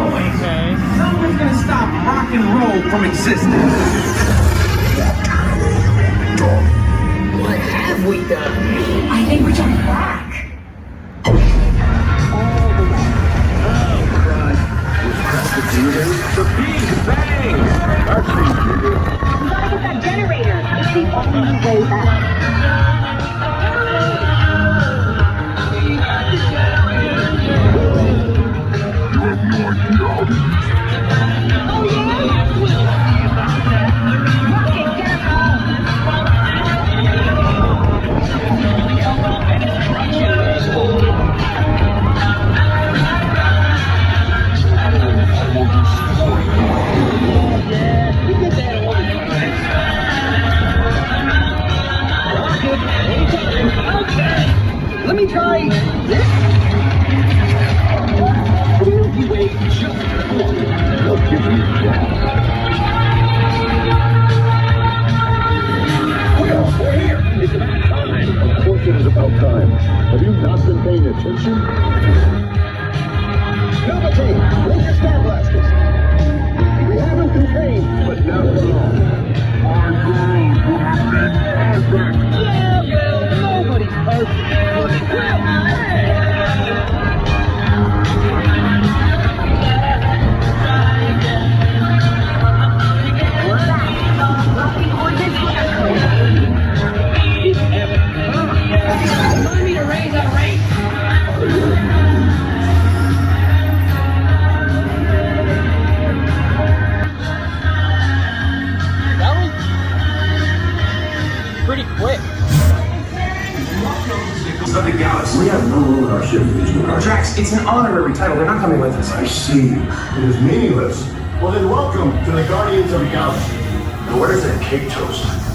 Okay. Someone's gonna stop rock and roll from existing. What have we done? I think we jumped back. The Big Bang! We gotta get that generator. It's the only way back. Oh yeah? Rocket, get us Let me try this. Milky Way just will give you that. Well, we're here. It's about time. Of course it is about time. Have you not been paying attention? Number team, raise your star blasters. We haven't been trained, but now we're on. Our girls will be perfect. Yeah, nobody's perfect. Pretty quick. Of the galaxy. We have no room in our ship for these new guys. Drax, it's an honorary title. They're not coming with us. I see. It is meaningless. Well then welcome to the Guardians of the Galaxy. Now where's that cake toast?